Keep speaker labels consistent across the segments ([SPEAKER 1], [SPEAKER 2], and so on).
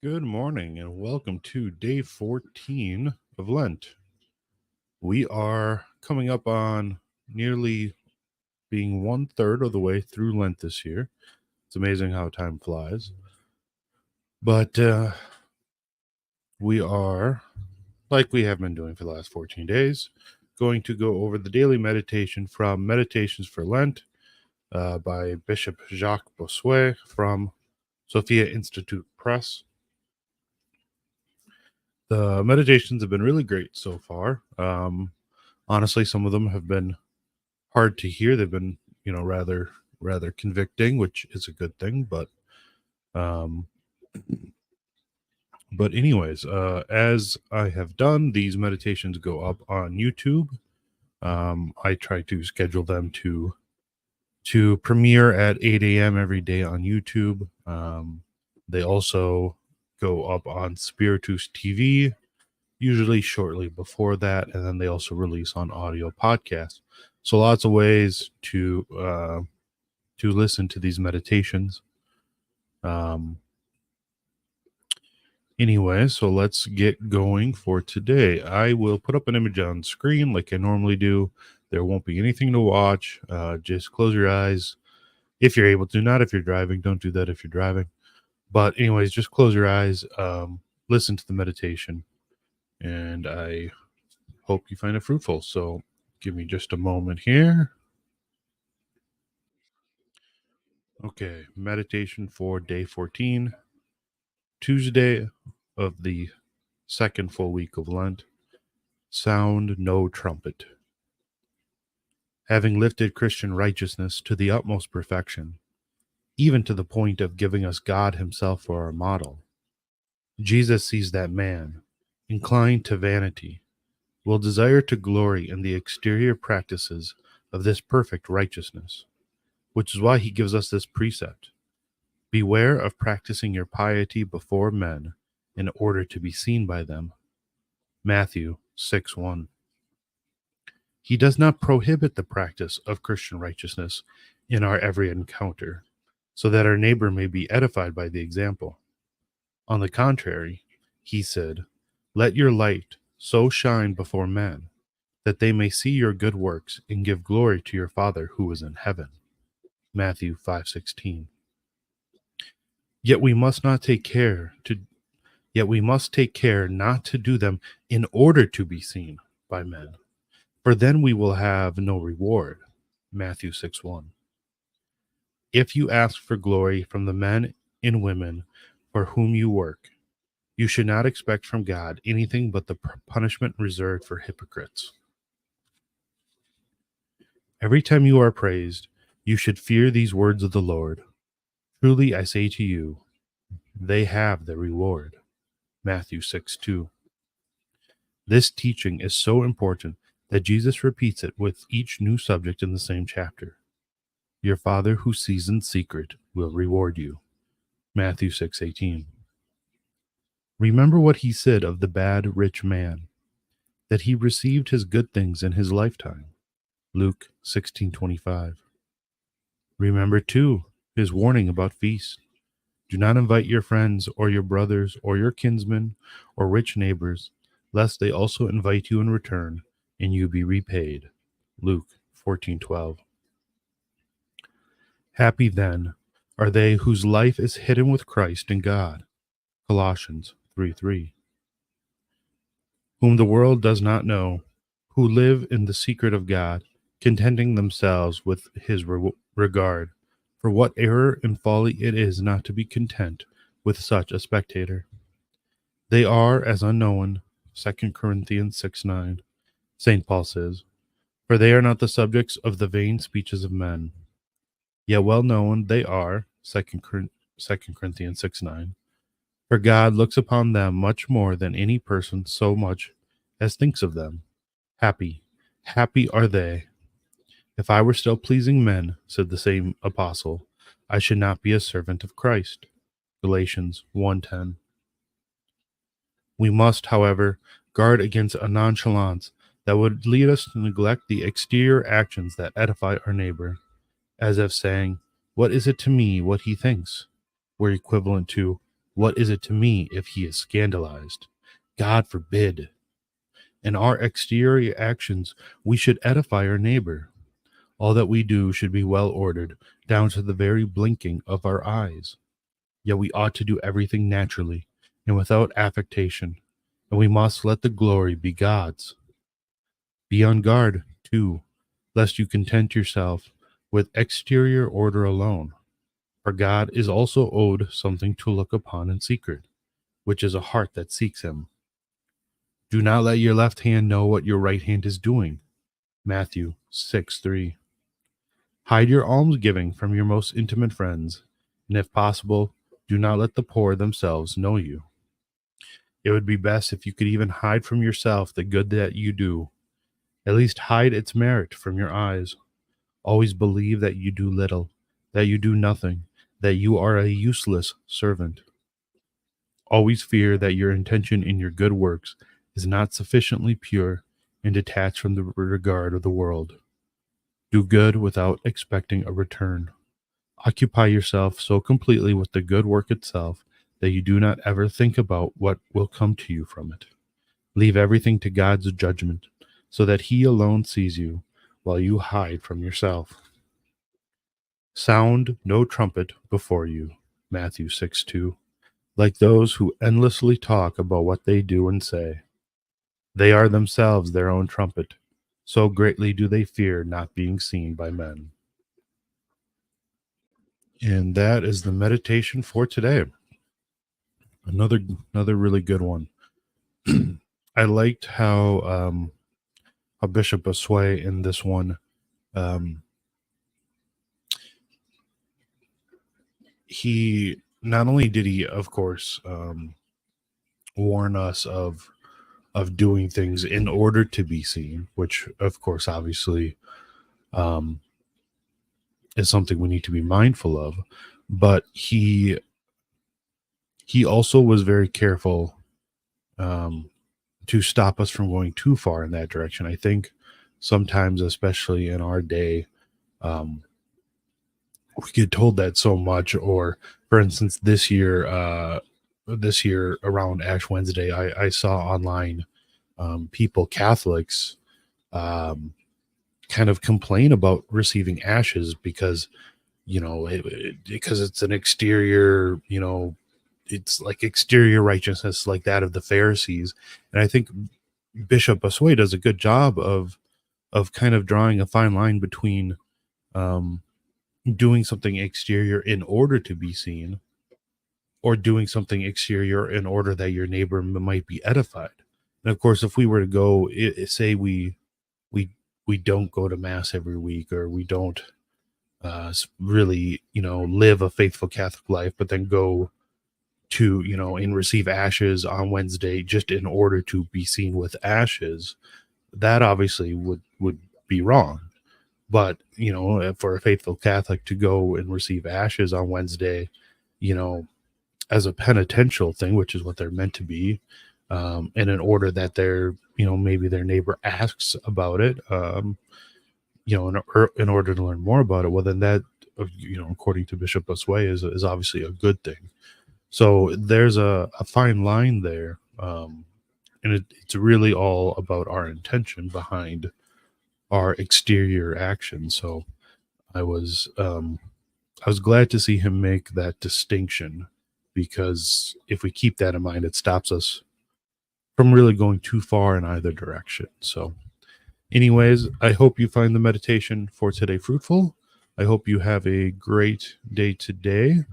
[SPEAKER 1] Good morning and welcome to day 14 of Lent. We are coming up on nearly being 1/3 of the way through Lent this year. It's amazing how time flies. But we are, like we have been doing for the last 14 days, going to go over the daily meditation from Meditations for Lent by Bishop Jacques Bossuet from Sophia Institute Press. The meditations have been really great so far. Honestly, some of them have been hard to hear. They've been, rather convicting, which is a good thing. But anyways, as I have done, these meditations go up on YouTube. I try to schedule them to premiere at 8 a.m. every day on YouTube. They also go up on Spiritus TV, usually shortly before that, and then they also release on audio podcasts. So lots of ways to listen to these meditations. Anyway, so let's get going for today. I will put up an image on screen like I normally do. There won't be anything to watch. Just close your eyes if you're able to. Not if you're driving. Don't do that if you're driving. But anyways, just close your eyes. Listen to the meditation. And I hope you find it fruitful. So give me just a moment here. Okay, meditation for day 14, Tuesday of the second full week of Lent. Sound no trumpet. Having lifted Christian righteousness to the utmost perfection, even to the point of giving us God himself for our model, Jesus sees that man, inclined to vanity, will desire to glory in the exterior practices of this perfect righteousness, which is why he gives us this precept. Beware of practicing your piety before men in order to be seen by them. Matthew 6:1. He does not prohibit the practice of Christian righteousness in our every encounter, so that our neighbor may be edified by the example. On the contrary, he said, let your light so shine before men that they may see your good works and give glory to your Father who is in heaven. Matthew 5:16. Yet we must take care not to do them in order to be seen by men, for then we will have no reward. Matthew 6:1. If you ask for glory from the men and women for whom you work, you should not expect from God anything but the punishment reserved for hypocrites. Every time you are praised, you should fear these words of the Lord. Truly I say to you, they have their reward. Matthew 6:2. This teaching is so important that Jesus repeats it with each new subject in the same chapter. Your Father who sees in secret will reward you. Matthew 6:18. Remember what he said of the bad rich man, that he received his good things in his lifetime. Luke 16:25. Remember, too, his warning about feasts. Do not invite your friends or your brothers or your kinsmen or rich neighbors, lest they also invite you in return and you be repaid. Luke 14:12. Happy then are they whose life is hidden with Christ in God. Colossians 3:3. Whom the world does not know, who live in the secret of God, contenting themselves with his regard. For what error and folly it is not to be content with such a spectator. They are as unknown, 2 Corinthians 6:9. St. Paul says, for they are not the subjects of the vain speeches of men. Yet well known they are, 2 Corinthians 6:9. For God looks upon them much more than any person so much as thinks of them. Happy are they. If I were still pleasing men, said the same apostle, I should not be a servant of Christ. Galatians 1:10. We must, however, guard against a nonchalance that would lead us to neglect the exterior actions that edify our neighbor, as if saying, what is it to me what he thinks? We're equivalent to, What is it to me if he is scandalized? God forbid. In our exterior actions, we should edify our neighbor. All that we do should be well ordered, down to the very blinking of our eyes. Yet we ought to do everything naturally and without affectation, and we must let the glory be God's. Be on guard, too, lest you content yourself with exterior order alone, for God is also owed something to look upon in secret, which is a heart that seeks him. Do not let your left hand know what your right hand is doing. Matthew 6:3. Hide your almsgiving from your most intimate friends, and if possible, do not let the poor themselves know you. It would be best if you could even hide from yourself the good that you do. At least hide its merit from your eyes. Always believe that you do little, that you do nothing, that you are a useless servant. Always fear that your intention in your good works is not sufficiently pure and detached from the regard of the world. Do good without expecting a return. Occupy yourself so completely with the good work itself that you do not ever think about what will come to you from it. Leave everything to God's judgment, so that he alone sees you, while you hide from yourself. Sound no trumpet before you. Matthew 6:2. Like those who endlessly talk about what they do and say. They are themselves their own trumpet. So greatly do they fear not being seen by men. And that is the meditation for today. Another really good one. I liked how Bishop Bossuet in this one, he not only did he, of course, warn us of doing things in order to be seen, which, of course, obviously, um, is something we need to be mindful of. But he also was very careful to stop us from going too far in that direction. I think sometimes, especially in our day, we get told that so much. Or, for instance, this year around Ash Wednesday, I saw online people, Catholics, kind of complain about receiving ashes because because it's an exterior, it's like exterior righteousness, like that of the Pharisees. And I think Bishop Bossuet does a good job of kind of drawing a fine line between um, doing something exterior in order to be seen, or doing something exterior in order that your neighbor might be edified. And of course, if we were to go, say we we don't go to mass every week, or we don't really live a faithful Catholic life, but then go to and receive ashes on Wednesday just in order to be seen with ashes, that obviously would be wrong. But for a faithful Catholic to go and receive ashes on Wednesday, you know as a penitential thing, which is what they're meant to be, and in order that their maybe their neighbor asks about it, in order to learn more about it, well, then that, according to Bishop Bossuet, is obviously a good thing. So there's a fine line there, and it's really all about our intention behind our exterior action. So I was um, I was glad to see him make that distinction, because if we keep that in mind, it stops us from really going too far in either direction. So, anyways, I hope you find the meditation for today fruitful. I hope you have a great day today,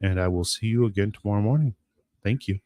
[SPEAKER 1] and I will see you again tomorrow morning. Thank you.